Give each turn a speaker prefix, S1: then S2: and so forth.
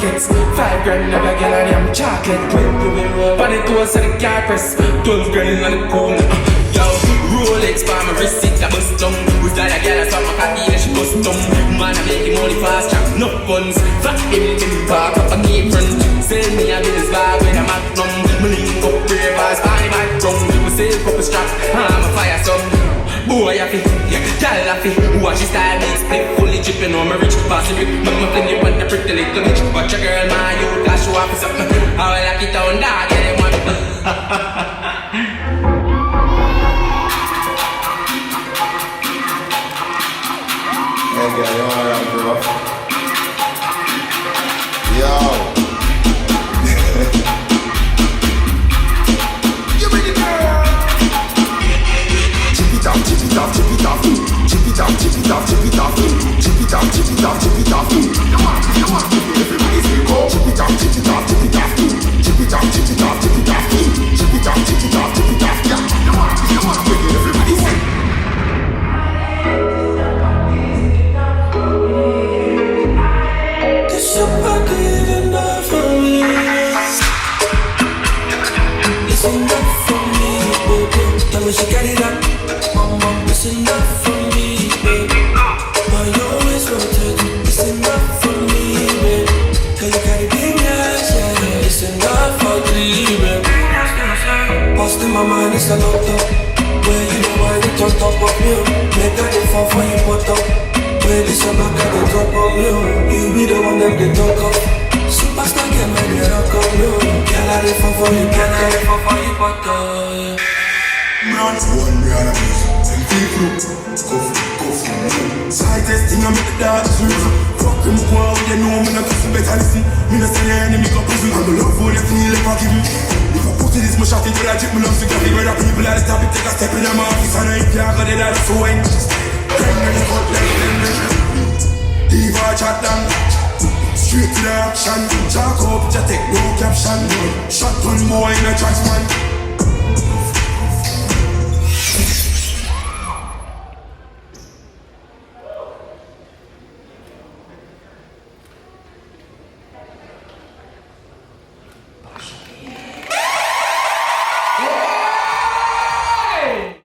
S1: markets. 5 grand never get on them chocolate. But the toes of the car press. 12 grand on the pool. Yo, Rolex by my wrist, it a bust down. With that a girl I saw my cocky and she bust down. Man I make him only fast track, no guns. Fat him park up on the front. Sell me a business bar with a magnum. Me link up prayer bars, buy my drum. Me save up a strap, I'm a fire some. Boy I feel, yeah, girl I feel. Watch his style, big split, fully dripping on my rich. Pass it, mama plenty want the pretty little bitch. Watch a girl, my you got show off for something. How I like it down, dog, yeah, they want.
S2: Hey girl, you alright, bro? Yo. You ready, girl? Chip it off, chip it off, chip it off. Chip it off, chip it off, chip it off. Chip it off, chip it off, chip it off. You want me, everybody say go. Chip it off, chip it off, chip it off. Chip it off, chip it off, chip it off. Chip it off, chip it off, chip it off. Yeah, you want me, everybody say.
S3: She got it up, it's enough for me, baby. But you always rotate, it's enough for me, baby. Cause you got it big ass, yeah. It's enough for three, baby. Lost in my mind, it's a lot up. Where you know why you on top of you. Make that they fall for you, but up. Where this a back at the top of you. You be the one that they talk of. Superstar get ready to rock on you. Girl, I dey fall for you, girl, I dey fall for you, but yeah.
S4: Brand one brand of music, send people go for side testing and make the dance reason. Fuck them go out, they know me not listen, better listen. Me not say the enemy got prison. I'm the love for the feel if I give me. If I put it this much shot into that drip, me love to get it. Where the people at the top, it take a step in the office. And I ain't care, got it out of so when bang me cut like them. Leave our chat down. Straight to the action. Jack up, just take no caption. Shot one boy in a tracks man.